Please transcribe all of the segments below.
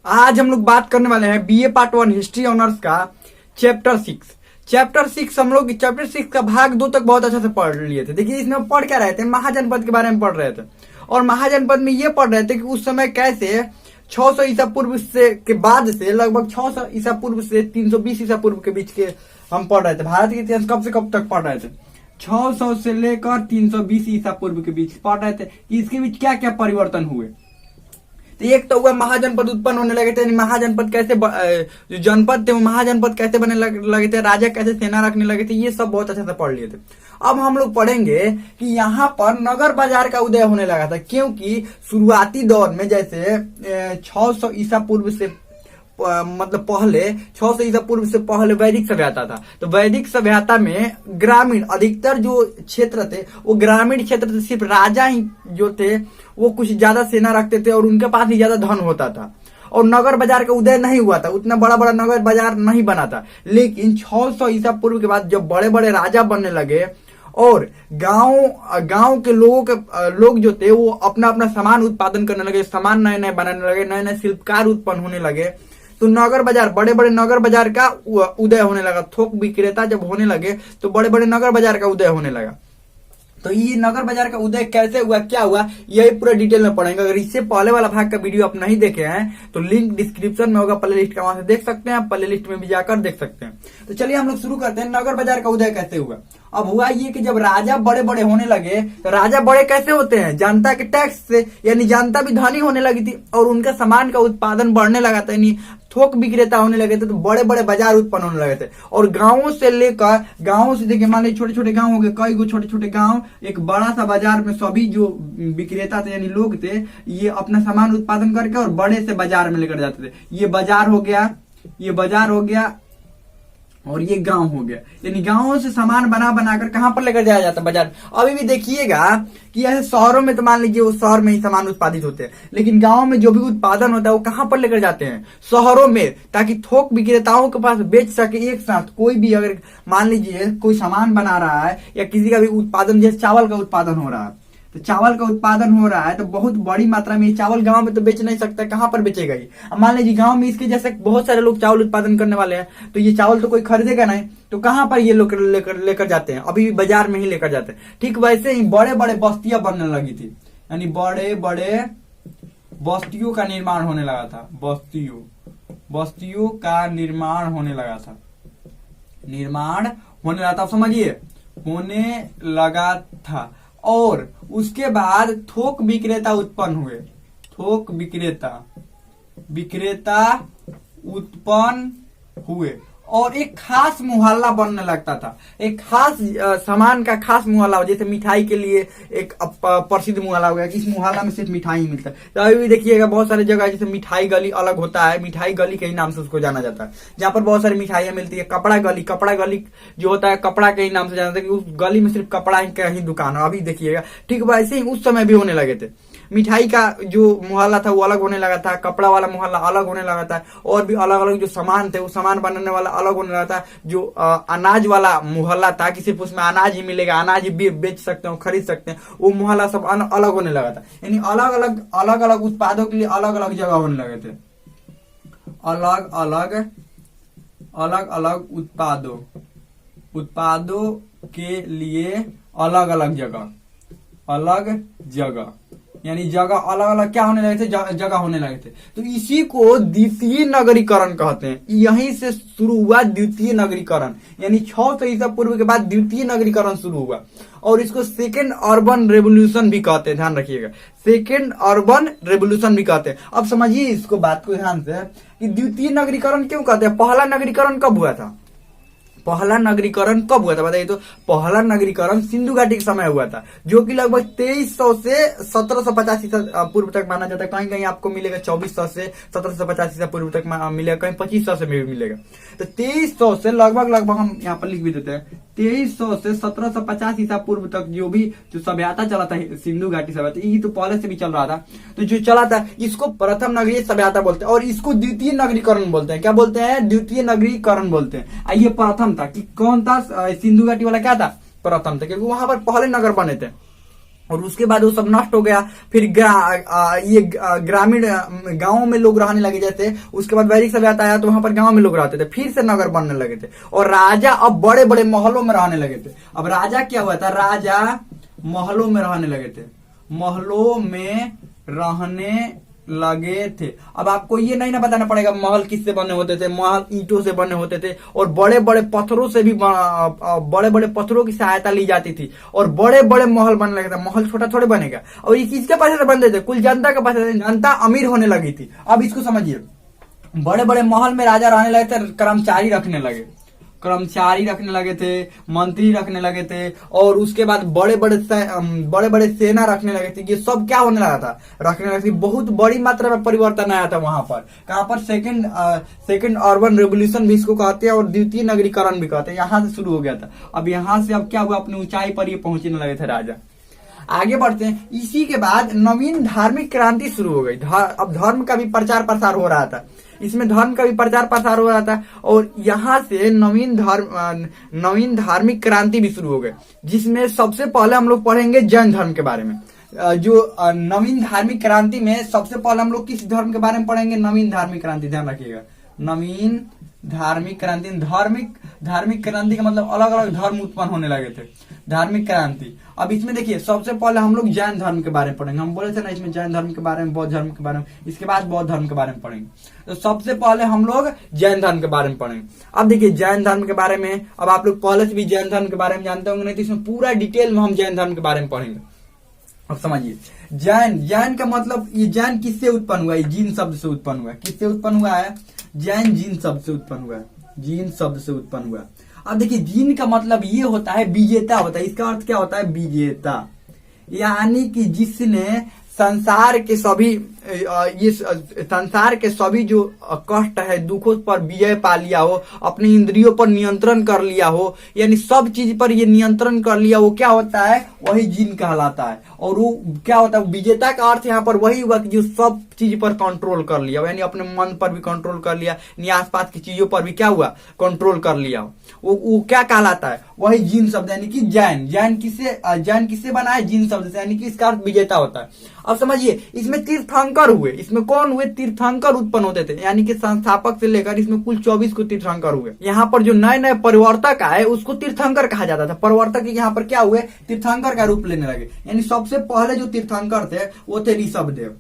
आज हम लोग बात करने वाले हैं बीए पार्ट 1 हिस्ट्री ऑनर्स का चैप्टर 6 हम लोग चैप्टर 6 का भाग 2 तक बहुत अच्छा से पढ़ लिए थे। देखिए इसमें पढ़ क्या रहे थे, महाजनपद के बारे में पढ़ रहे थे और महाजनपद में ये पढ़ रहे थे कि उस समय कैसे 600 ईसा पूर्व से के बाद से लगभग 600 ईसा पूर्व से 320 ईसा पूर्व के बीच के हम पढ़ रहे थे। भारत के इतिहास कब से कब तक पढ़ रहे थे? 600 से लेकर 320 ईसा पूर्व के बीच पढ़ रहे थे कि इसके बीच क्या क्या परिवर्तन हुए। तो एक तो हुआ महाजनपद उत्पन्न होने लगे थे, महाजनपद कैसे जो जनपद थे वो महाजनपद कैसे बने लगे थे, राजा कैसे सेना रखने लगे थे, ये सब बहुत अच्छे से पढ़ लिए थे। अब हम लोग पढ़ेंगे कि यहाँ पर नगर बाजार का उदय होने लगा था, क्योंकि शुरुआती दौर में जैसे 600 ईसा पूर्व से मतलब पहले 600 ईसा पूर्व से पहले वैदिक सभ्यता था। तो वैदिक सभ्यता में ग्रामीण अधिकतर जो क्षेत्र थे वो ग्रामीण क्षेत्र थे, सिर्फ राजा ही जो थे वो कुछ ज्यादा सेना रखते थे और उनके पास ही ज्यादा धन होता था और नगर बाजार का उदय नहीं हुआ था, उतना बड़ा बड़ा नगर बाजार नहीं बना था। लेकिन 600 ईसा पूर्व के बाद जब बड़े बड़े राजा बनने लगे और गांव के लोग जो थे वो अपना अपना सामान उत्पादन करने लगे, सामान नए नए बनाने लगे, नए नए शिल्पकार उत्पन्न होने लगे, तो नगर बाजार बड़े बड़े नगर बाजार का उदय होने लगा। थोक विक्रेता जब होने लगे तो बड़े बड़े नगर बाजार का उदय होने लगा। तो ये नगर बाजार का उदय कैसे हुआ, क्या हुआ, यही पूरा डिटेल में पढ़ेंगे। अगर इससे पहले वाला भाग का वीडियो आप नहीं देखे हैं तो लिंक डिस्क्रिप्शन में होगा, प्ले लिस्ट का, वहां से देख सकते हैं, प्ले लिस्ट में भी जाकर देख सकते हैं। तो चलिए हम लोग शुरू करते हैं, नगर बाजार का उदय कैसे हुआ। अब हुआ ये कि जब राजा बड़े बड़े होने लगे तो राजा बड़े कैसे होते हैं, जनता के टैक्स से, यानी जनता भी धनी होने लगी थी और उनका सामान का उत्पादन बढ़ने लगा था, यानी थोक विक्रेता होने लगे थे, तो बड़े बड़े बाजार उत्पन्न होने लगे थे। और गांवों से देखिए मान लीजिए छोटे छोटे गांव हो गए, कई गो छोटे छोटे गांव, एक बड़ा सा बाजार में सभी जो विक्रेता थे यानी लोग थे ये अपना सामान उत्पादन करके और बड़े से बाजार में लेकर जाते थे। ये बाजार हो गया और ये गांव हो गया, यानी गांवों से सामान बनाकर कहां पर लेकर जाया जाता है, बाजार। अभी भी देखिएगा कि ऐसे शहरों में तो मान लीजिए वो शहर में ही सामान उत्पादित होते हैं, लेकिन गांव में जो भी उत्पादन होता है वो कहां पर लेकर जाते हैं, शहरों में, ताकि थोक विक्रेताओं के पास बेच सके एक साथ। कोई भी अगर मान लीजिए कोई सामान बना रहा है या किसी का भी उत्पादन, जैसे चावल का उत्पादन हो रहा है, तो चावल का उत्पादन हो रहा है तो बहुत बड़ी मात्रा में चावल गांव में तो बेच नहीं सकता, कहां पर बेचेगा ये। अब मान लीजिए गांव में इसके जैसे बहुत सारे लोग चावल उत्पादन करने वाले हैं, तो ये चावल तो कोई खरीदेगा नहीं, तो कहां पर ये लोग लेकर जाते हैं, अभी भी बाजार में ही लेकर जाते हैं। ठीक वैसे ही बड़े बड़े बस्तियां बनने लगी थी, यानी बड़े बड़े बस्तियों का निर्माण होने लगा था, बस्तियों का निर्माण होने लगा था, समझिए, होने लगा था। और उसके बाद थोक विक्रेता उत्पन्न हुए, थोक विक्रेता उत्पन्न हुए और एक खास मुहल्ला बनने लगता था, एक खास सामान का खास मुहल्ला, जैसे मिठाई के लिए एक प्रसिद्ध मुहल्ला हो गया कि इस मुहल्ला में सिर्फ मिठाई ही मिलता है। तो अभी भी देखिएगा बहुत सारे जगह जैसे मिठाई गली अलग होता है, मिठाई गली के ही नाम से उसको जाना जाता है, जहाँ पर बहुत सारी मिठाइयां मिलती है। कपड़ा गली जो होता है कपड़ा के ही नाम से जाना जाता है कि उस गली में सिर्फ कपड़ा का ही दुकान है। अभी देखिएगा ठीक वैसे ही उस समय भी होने लगे थे। मिठाई का जो मुहल्ला था वो अलग होने लगा था, कपड़ा वाला मुहल्ला अलग होने लगा था, और भी अलग अलग जो सामान थे वो सामान बनाने वाला अलग होने लगा था। जो अनाज वाला मुहल्ला था कि सिर्फ उसमें अनाज ही मिलेगा, अनाज ही बेच सकते हो, खरीद सकते हैं, वो मुहल्ला सब अलग होने लगा था। यानी अलग अलग उत्पादों के लिए अलग अलग जगह होने लगे थे, अलग अलग उत्पादों के लिए अलग अलग जगह, यानी जगह अलग अलग क्या होने लगे थे, जगह होने लगे थे। तो इसी को द्वितीय नगरीकरण कहते हैं। यहीं से शुरू हुआ द्वितीय नगरीकरण, यानी 600 ईसा पूर्व के बाद द्वितीय नगरीकरण शुरू हुआ और इसको सेकेंड अर्बन रेवोल्यूशन भी कहते हैं, ध्यान रखिएगा, सेकेंड अर्बन रेवोल्यूशन भी कहते हैं। अब समझिए इसको, बात को ध्यान से, कि द्वितीय नगरीकरण क्यों कहते हैं। पहला नगरीकरण कब हुआ था, बताइए। तो पहला नगरीकरण सिंधु घाटी के समय हुआ था, जो कि लगभग 2300 से 1750 ईसा पूर्व तक माना जाता है। कहीं कहीं आपको मिलेगा 2400 से 1750 ईसा पूर्व तक मिलेगा, कहीं 2500 से भी मिलेगा। तो 2300 से लगभग हम यहाँ पर लिख भी देते हैं, 2300 से 1750 ईसा पूर्व तक जो सभ्यता चला था, सिंधु घाटी सभ्यता, ये तो पहले से भी चल रहा था। तो जो चला था इसको प्रथम नगरीय सभ्यता बोलते हैं और इसको द्वितीय नगरीकरण बोलते हैं। क्या बोलते हैं? द्वितीय नगरीकरण बोलते हैं। ये प्रथम था कि कौन था, सिंधु घाटी वाला क्या था, प्रथम था, क्योंकि वहां पर पहले नगर बने थे। और उसके बाद वो सब नष्ट हो गया। फिर ये ग्रामीण गांवों में लोग रहने लगे। जैसे उसके बाद वैदिक सभ्यता आया तो वहां पर गांव में लोग रहते थे, फिर से नगर बनने लगे थे और राजा अब बड़े बड़े महलों में रहने लगे थे। अब राजा क्या हुआ था, राजा महलों में रहने लगे थे, महलों में रहने लगे थे। अब आपको ये नहीं ना बताना पड़ेगा महल किससे बने होते थे। महल ईंटों से बने होते थे और बड़े बड़े पत्थरों से भी बड़े बड़े पत्थरों की सहायता ली जाती थी और बड़े बड़े महल बनने लगे थे। महल छोटा थोड़े बनेगा। और ये किसके पैसे से बनते थे, कुल जनता के पैसे से। जनता अमीर होने लगी थी। अब इसको समझिए, बड़े बड़े महल में राजा रहने लगे थे, कर्मचारी रखने लगे, कर्मचारी रखने लगे थे, मंत्री रखने लगे थे और उसके बाद बड़े बड़े सेना रखने लगे थे। ये सब क्या होने लगा था, रखने लगे थे। बहुत बड़ी मात्रा में परिवर्तन आया था वहां पर। कहां पर, सेकंड अर्बन रेवोल्यूशन भी इसको कहते हैं और द्वितीय नगरीकरण भी कहते हैं। यहां से शुरू हो गया था। अब यहां से अब क्या हुआ, अपनी ऊंचाई पर ये पहुंचने लगे थे राजा। आगे बढ़ते हैं। इसी के बाद नवीन धार्मिक क्रांति शुरू हो गई। अब धर्म का भी प्रचार प्रसार हो रहा था, इसमें धर्म का भी प्रचार प्रसार हो रहा था और यहाँ से नवीन धार्मिक क्रांति भी शुरू हो गई, जिसमें सबसे पहले हम लोग पढ़ेंगे जैन धर्म के बारे में। जो नवीन धार्मिक क्रांति में सबसे पहले हम लोग किस धर्म के बारे में पढ़ेंगे, नवीन धार्मिक क्रांति। ध्यान रखिएगा, नवीन धार्मिक क्रांति। धार्मिक क्रांति का मतलब अलग अलग धर्म उत्पन्न होने लगे थे, धार्मिक क्रांति। अब इसमें देखिए, सबसे पहले हम लोग जैन धर्म के बारे में पढ़ेंगे। हम बोले थे ना इसमें जैन धर्म के बारे में, बौद्ध धर्म के बारे में, इसके बाद बौद्ध धर्म के बारे में पढ़ेंगे। तो सबसे पहले हम लोग जैन धर्म के बारे में पढ़ेंगे। अब देखिए जैन धर्म के बारे में, अब आप लोग पहले से भी जैन धर्म के बारे में जानते होंगे, नहीं तो इसमें पूरा डिटेल में हम जैन धर्म के बारे में पढ़ेंगे। अब समझिए, जैन का मतलब, ये जैन किससे उत्पन्न हुआ है, जीन शब्द से उत्पन्न हुआ है। किससे उत्पन्न हुआ है, जैन जीन शब्द से उत्पन्न हुआ है, जीन शब्द से उत्पन्न हुआ। अब देखिए, जीन का मतलब ये होता है विजेता होता है। इसका अर्थ क्या होता है, विजेता, यानी कि जिसने संसार के सभी जो कष्ट है, दुखों पर विजय पा लिया हो, अपनी इंद्रियों पर नियंत्रण कर लिया हो, यानी सब चीज पर ये नियंत्रण कर लिया, वो क्या होता है, वही जीन कहलाता है। और वो क्या होता है, विजेता का अर्थ यहाँ पर वही हुआ कि जो सब चीज पर कंट्रोल कर लिया, यानी अपने मन पर भी कंट्रोल कर लिया, यानी आसपास की चीजों पर भी क्या हुआ, कंट्रोल कर लिया। वो क्या कहलाता है, वही जीन शब्द, यानी कि जैन किससे बना है, जीन शब्द से, यानी कि इसका अर्थ विजेता होता है। अब समझिए, इसमें तीर्थंकर हुए। इसमें कौन हुए, तीर्थंकर उत्पन्न होते थे, यानी कि संस्थापक से लेकर इसमें कुल 24 को तीर्थंकर हुए। यहाँ पर जो नए नए परिवर्तक आए उसको तीर्थंकर कहा जाता था। परिवर्तक यहाँ पर क्या हुए, तीर्थंकर का रूप लेने लगे। यानी सबसे पहले जो तीर्थंकर थे वो थे ऋषभ देव।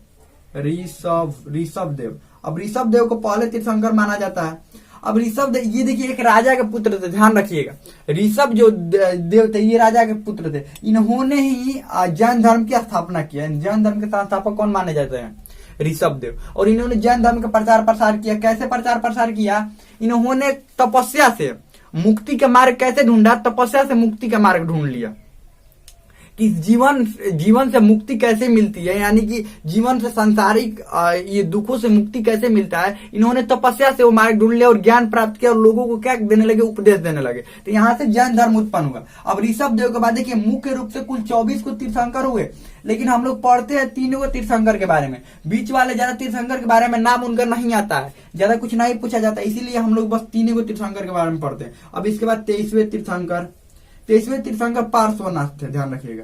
अब ऋषभ देव को पहले तीर्थंकर माना जाता है। अब ऋषभ देव, ये देखिए, एक राजा के पुत्र थे, ध्यान रखिएगा। ऋषभ जो देव थे ये राजा के पुत्र थे। इन्होंने ही जैन धर्म की स्थापना किया। जैन धर्म के संस्थापक कौन माने जाते हैं, ऋषभ देव। और इन्होंने जैन धर्म का प्रचार प्रसार किया। कैसे प्रचार प्रसार किया, इन्होंने तपस्या से मुक्ति का मार्ग कैसे ढूंढा, तपस्या से मुक्ति का मार्ग ढूंढ लिया कि जीवन से मुक्ति कैसे मिलती है, यानी कि जीवन से सांसारिक ये दुखों से मुक्ति कैसे मिलता है। इन्होंने तपस्या से वो मार्ग ढूंढ लिया और ज्ञान प्राप्त किया और लोगों को क्या देने लगे, उपदेश देने लगे। तो यहाँ से जैन धर्म उत्पन्न हुआ। अब ऋषभ देव के बाद देखिए, मुख्य रूप से कुल 24 को तीर्थंकर हुए, लेकिन हम लोग पढ़ते हैं 3 को तीर्थंकर के बारे में। बीच वाले ज्यादा तीर्थंकर के बारे में नाम उनका नहीं आता है, ज्यादा कुछ नहीं पूछा जाता, इसीलिए हम लोग बस 3 को तीर्थंकर के बारे में पढ़ते हैं। अब इसके बाद 23वें तीर्थंकर पार्श्वनाथ थे। ध्यान रखिएगा,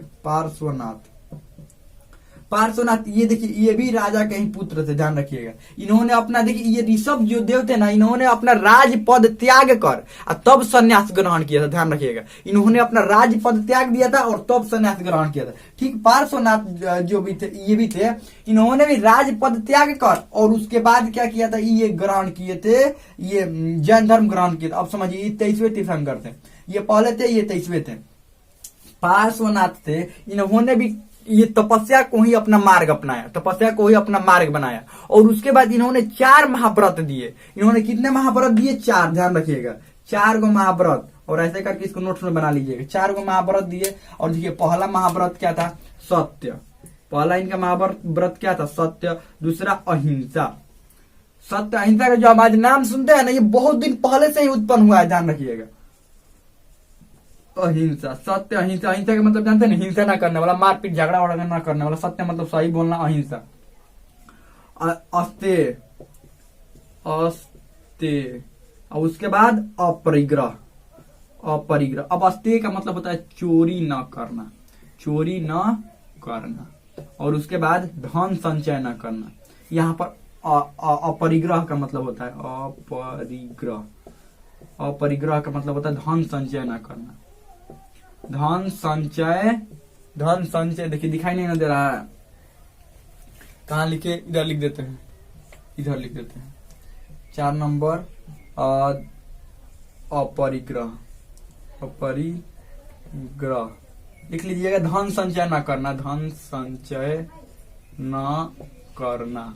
पार्श्वनाथ, ये देखिए, ये भी राजा के ही पुत्र थे। ध्यान रखिएगा, इन्होंने अपना, देखिए ये ऋषभ जो देव थे ना, इन्होंने अपना राज पद त्याग कर तब संन्यास ग्रहण किया था। ध्यान रखिएगा, इन्होंने अपना राज पद त्याग दिया था और तब संन्यास ग्रहण किया था। ठीक, पार्श्वनाथ जो भी थे, ये भी थे, इन्होंने भी राज पद त्याग कर और उसके बाद क्या किया था, ये ग्रहण किए थे, ये जैन धर्म ग्रहण किया था। अब समझिए, ये 23वें तीर्थंकर थे, ये पहले थे, ये 23वें थे। पार्श्वनाथ थे, इन्होंने भी ये तपस्या को ही अपना मार्ग अपनाया, तपस्या को ही अपना मार्ग बनाया। और उसके बाद इन्होंने 4 महाव्रत दिए। इन्होंने कितने महाव्रत दिए, 4। ध्यान रखिएगा, 4 गो महाव्रत। और ऐसे करके इसको नोट्स में बना लीजिएगा, 4 गो महाव्रत दिए। और देखिए, पहला महाव्रत क्या था, सत्य। पहला इनका महाव्रत क्या था, सत्य। दूसरा अहिंसा। सत्य अहिंसा का जो हम आज नाम सुनते हैं ना, ये बहुत दिन पहले से ही उत्पन्न हुआ है। ध्यान रखिएगा, अहिंसा, सत्य अहिंसा। अहिंसा का मतलब जानते हैं, हिंसा ना करने वाला, मारपीट झगड़ा वगड़ा ना करने वाला। सत्य मतलब सही बोलना, अहिंसा। अस्तेय, और उसके बाद अपरिग्रह। अब अस्तेय का मतलब होता है चोरी न करना, चोरी न करना, और उसके बाद धन संचय न करना। यहाँ पर अपरिग्रह का मतलब होता है अपरिग्रह, अपरिग्रह का मतलब होता है धन संचय न करना। धन संचय देखिए दिखाई नहीं ना दे रहा है, कहाँ लिखे, इधर लिख देते हैं, इधर लिख देते हैं 4 नंबर अपरिग्रह, अपरिग्रह लिख लीजिएगा। धन संचय न करना, धन संचय न करना,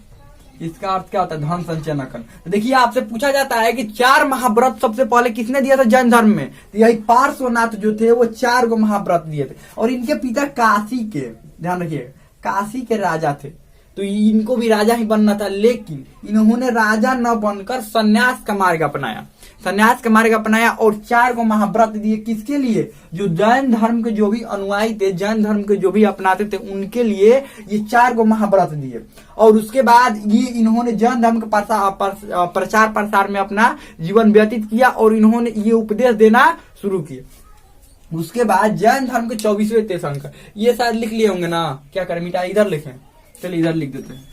इसका अर्थ क्या होता है? धन संचय न करना। तो देखिए आपसे पूछा जाता है कि 4 महाव्रत सबसे पहले किसने दिया था जैन धर्म में? तो यही पार्श्वनाथ जो थे वो 4 गो महाव्रत दिए थे, और इनके पिता काशी के, ध्यान रखिए, काशी के राजा थे, तो इनको भी राजा ही बनना था, लेकिन इन्होंने राजा न बनकर सन्यास का मार्ग अपनाया, सन्यास का मार्ग अपनाया और 4 को महाव्रत दिए। किसके लिए? जो जैन धर्म के जो भी अनुयायी थे, जैन धर्म के जो भी अपनाते थे, उनके लिए ये 4 को महाव्रत दिए। और उसके बाद ये इन्होंने जैन धर्म के प्रचार प्रसार में अपना जीवन व्यतीत किया और इन्होंने ये उपदेश देना शुरू किए। उसके बाद जैन धर्म के 24वें तीर्थंकर, ये शायद लिख लिए होंगे ना, क्या करें मिटा, इधर लिखें, चलिए इधर लिख देते हैं।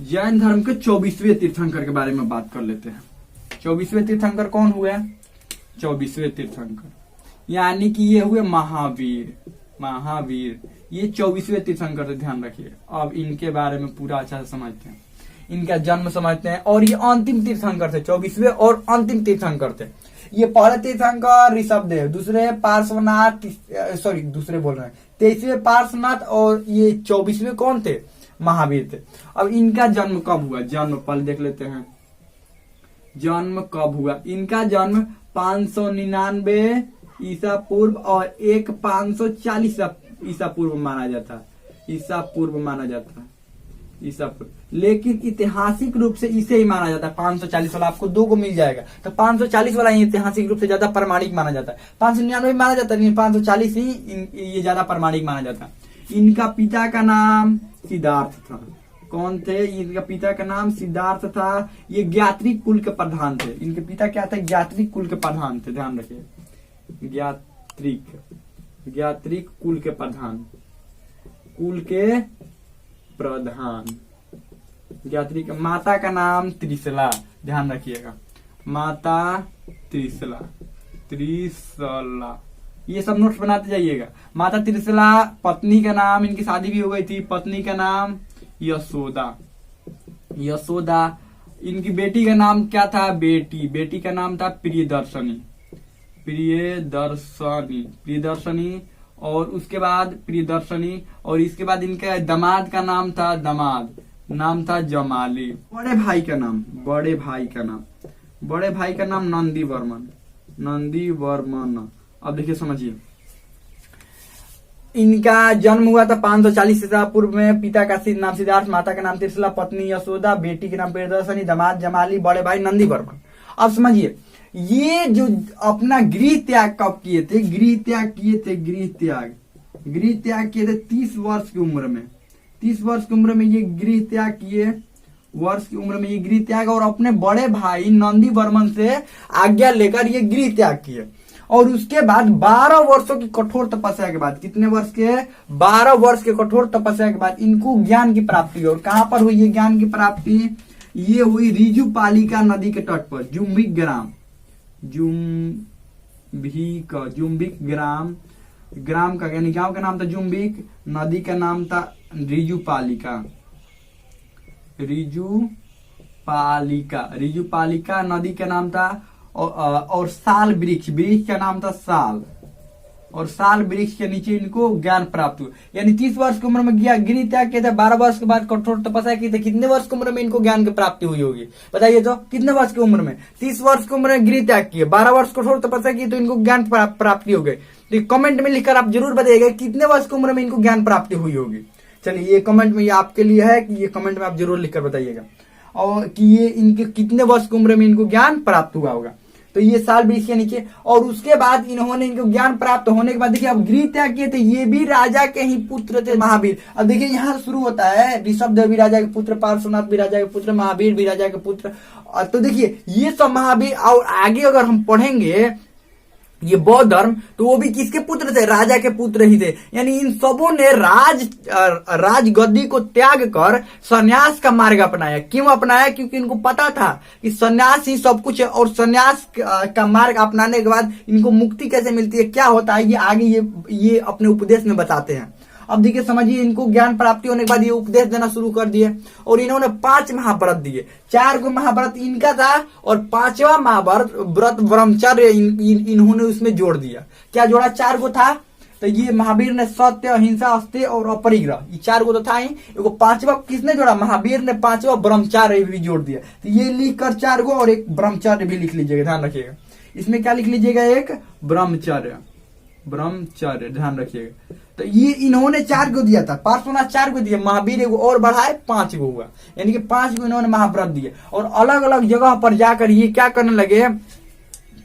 जैन धर्म के 24वें तीर्थंकर के बारे में बात कर लेते हैं। 24वें तीर्थंकर कौन हुए? 24वें तीर्थंकर यानी कि ये हुए महावीर, महावीर ये 24वें तीर्थंकर थे, ध्यान रखिए। अब इनके बारे में पूरा अच्छा से समझते हैं, इनका जन्म समझते हैं, और ये अंतिम तीर्थंकर थे, 24वें और अंतिम तीर्थंकर थे। ये पहले तीर्थंकर ऋषभदेव, दूसरे पार्श्वनाथ, सॉरी दूसरे बोल रहे हैं, 23वें पार्श्वनाथ, और ये 24वें कौन थे? महावीर थे। अब इनका जन्म कब हुआ? जन्म पहले देख लेते हैं, जन्म कब हुआ? इनका जन्म 599 ईसा पूर्व और 540 ईसा पूर्व माना जाता है, ईसा पूर्व माना जाता है, ईसा पूर्व। लेकिन ऐतिहासिक रूप से इसे ही माना जाता है 540 वाला, आपको 2 को मिल जाएगा, तो 540 वाला ही ऐतिहासिक रूप से ज्यादा प्रमाणिक माना जाता है। 599 माना जाता है, लेकिन 540 ही ये ज्यादा प्रमाणिक माना जाता है। इनका पिता का नाम सिद्धार्थ था। कौन थे? इनका पिता का नाम सिद्धार्थ था। ये ज्ञात्रिक कुल के प्रधान थे। इनके पिता क्या थे? ज्ञात्रिक कुल के प्रधान थे, ध्यान रखिए, ज्ञात्रिक कुल के प्रधान, कुल के प्रधान ज्ञात्रिक। माता का नाम त्रिशला, ध्यान रखिएगा, माता त्रिशला, त्रिशला, ये सब नोट्स बनाते जाइएगा। माता त्रिशला, पत्नी का नाम, इनकी शादी भी हो गई थी, पत्नी का नाम यशोदा, यशोदा। इनकी बेटी का नाम क्या था? बेटी का नाम था प्रियदर्शनी, प्रियदर्शनी, प्रियदर्शनी। और उसके बाद प्रियदर्शनी, और इसके बाद इनका दामाद का नाम था, दामाद नाम था जमाली। बड़े भाई का नाम, बड़े भाई का नाम, बड़े भाई का नाम नंदी वर्मन, नंदी वर्मन। अब देखिए समझिए, इनका जन्म हुआ था 540 ईसा पूर्व में। पिता का नाम सिद्धार्थ, माता का नाम त्रिशला, पत्नी यशोदा, बेटी के नाम प्रियदर्शनी, दामाद जमाली, बड़े भाई नंदी वर्मन। अब समझिए, ये जो अपना गृह त्याग कब किए थे? गृह त्याग किए थे, गृह त्याग किए थे 30 वर्ष की उम्र में, 30 वर्ष की उम्र में ये गृह त्याग किए, वर्ष की उम्र में ये गृह त्याग, और अपने बड़े भाई नंदी वर्मन से आज्ञा लेकर ये गृह त्याग किए। और उसके बाद 12 वर्षों की कठोर तपस्या के बाद, कितने वर्ष के? 12 वर्ष के कठोर तपस्या के बाद इनको ज्ञान की प्राप्ति हुई। और कहां पर हुई ये ज्ञान की प्राप्ति? ये हुई रिजुपालिका नदी के तट पर, जुम्बिक ग्राम, जुम्बिक ग्राम, ग्राम का यानी गांव का नाम था जुम्बिक, नदी का नाम था रिजुपालिका, रिजुपालिका नदी का नाम था। और साल वृक्ष, वृक्ष का नाम था साल, और साल वृक्ष के नीचे इनको ज्ञान प्राप्त हुआ। यानी 30 वर्ष की उम्र में गृह त्याग किया था, 12 वर्ष के बाद कठोर तपस्या की थी। कितने वर्ष की उम्र में इनको ज्ञान की प्राप्ति हुई होगी बताइए तो? कितने वर्ष की उम्र में? 30 वर्ष की उम्र में गृह त्याग किए, 12 वर्ष कठोर तपस्या की, तो इनको ज्ञान प्राप्ति हो गई। तो कमेंट में लिखकर आप जरूर बताइएगा कितने वर्ष की उम्र में इनको ज्ञान प्राप्ति हुई होगी। चलिए ये कमेंट में, ये आपके लिए है कि ये कमेंट में आप जरूर लिखकर बताइएगा, और कि ये इनके कितने वर्ष की उम्र में इनको ज्ञान प्राप्त हुआ होगा। तो ये साल वृक्ष के नीचे। और उसके बाद इन्होंने इनको ज्ञान प्राप्त होने के बाद देखिए अब गृह त्याग किए थे, ये भी राजा के ही पुत्र थे, महावीर। अब देखिए यहाँ शुरू होता है, ऋषभदेव भी राजा के पुत्र, पार्श्वनाथ भी राजा के पुत्र, महावीर भी राजा के पुत्र। तो देखिए ये सब महावीर, और आगे अगर हम पढ़ेंगे ये बौद्ध धर्म, तो वो भी किसके पुत्र थे? राजा के पुत्र ही थे। यानी इन सबों ने राज गद्दी को त्याग कर सन्यास का मार्ग अपनाया। क्यों अपनाया? क्योंकि इनको पता था कि सन्यास ही सब कुछ है, और सन्यास का मार्ग अपनाने के बाद इनको मुक्ति कैसे मिलती है, क्या होता है, ये आगे ये अपने उपदेश में बताते हैं। अब देखिए, समझिए, इनको ज्ञान प्राप्ति होने के बाद ये उपदेश देना शुरू कर दिए, और इन्होंने 5 महाव्रत दिए। 4 को महाव्रत इनका था, और 5वां महाव्रत व्रत ब्रह्मचर्य इन्होंने उसमें जोड़ दिया। क्या जोड़ा? 4 को था, तो ये महावीर ने सत्य, अहिंसा, अस्तेय और अपरिग्रह, ये 4 को तो था ही। एगो 5वां किसने जोड़ा? महावीर ने 5वां ब्रह्मचर्य भी जोड़ दिया। तो ये लिख कर 4 को, और एक ब्रह्मचर्य भी लिख लीजिएगा, ध्यान रखिएगा। इसमें क्या लिख लीजिएगा? एक ब्रह्मचर्य, ध्यान रखिएगा। तो ये इन्होंने 4 को दिया था, पार्श्वनाथ 4 को दिया, महावीर एगो और बढ़ाए 5 को हुआ, यानी कि 5 को इन्होंने महाव्रत दिए। और अलग अलग जगह पर जाकर ये क्या करने लगे?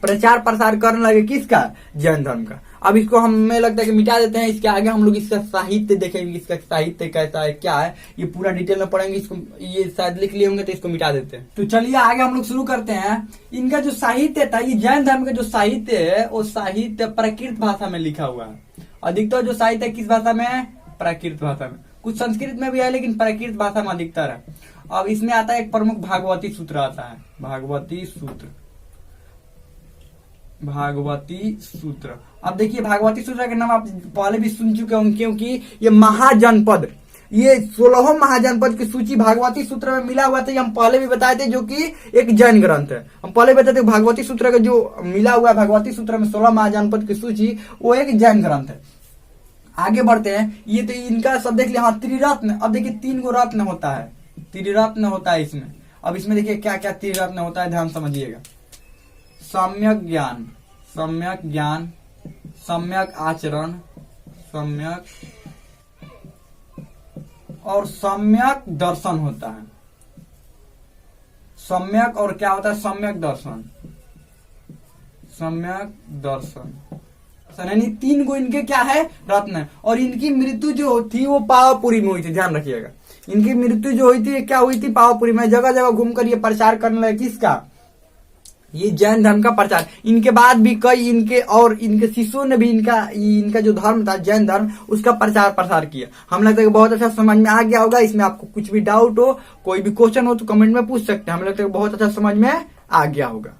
प्रचार प्रसार करने लगे। किसका? जैन धर्म का। अब इसको हमें लगता है कि मिटा देते हैं। इसके आगे हम लोग इसका साहित्य देखेंगे, इसका साहित्य कैसा है, क्या है, ये पूरा डिटेल में पढ़ेंगे। इसको ये शायद लिख लिए होंगे, तो इसको मिटा देते हैं। तो चलिए आगे हम लोग शुरू करते हैं। इनका जो साहित्य था, ये जैन धर्म का जो साहित्य है, वो साहित्य प्राकृत भाषा में लिखा हुआ है। अधिकतर जो साहित्य किस भाषा में है? प्राकृत भाषा में। कुछ संस्कृत में भी है, लेकिन प्राकृत भाषा में अधिकतर है। अब इसमें आता है एक प्रमुख भागवती सूत्र आता है, भागवती सूत्र। अब देखिए, भागवती सूत्र के नाम आप पहले भी सुन चुके होंगे, क्योंकि ये महाजनपद, ये 16 महाजनपद की सूची भागवती सूत्र में मिला हुआ था। ये हम पहले भी बताए थे, जो कि एक जैन ग्रंथ है। हम पहले बताते थे भागवती सूत्र का जो मिला हुआ है भागवती सूत्र में 16 महाजनपद की सूची, वो एक जैन ग्रंथ है। आगे बढ़ते हैं। ये तो इनका सब देख लिया। हाँ, त्रिरत्न। अब देखिए 3 गो रत्न होता है, त्रिरत्न होता है इसमें। अब इसमें देखिए क्या क्या त्रिरत्न होता है, ध्यान समझिएगा। सम्यक ज्ञान, सम्यक आचरण, और सम्यक दर्शन होता है। सम्यक और क्या होता है? सम्यक दर्शन, यानी 3 गो इनके क्या है? रत्न है। और इनकी मृत्यु जो थी वो पावापुरी में हुई थी, ध्यान रखिएगा। इनकी मृत्यु जो हुई थी, क्या हुई थी? पावापुरी में। जगह जगह घूमकर ये प्रचार करने लगे। किसका? ये जैन धर्म का प्रचार। इनके बाद भी कई इनके शिष्यों ने भी इनका जो धर्म था, जैन धर्म, उसका प्रचार प्रसार किया। हम लगता है कि बहुत अच्छा समझ में आ गया होगा। इसमें आपको कुछ भी डाउट हो, कोई भी क्वेश्चन हो, तो कमेंट में पूछ सकते हैं। हमें लगता है कि बहुत अच्छा समझ में आ गया होगा।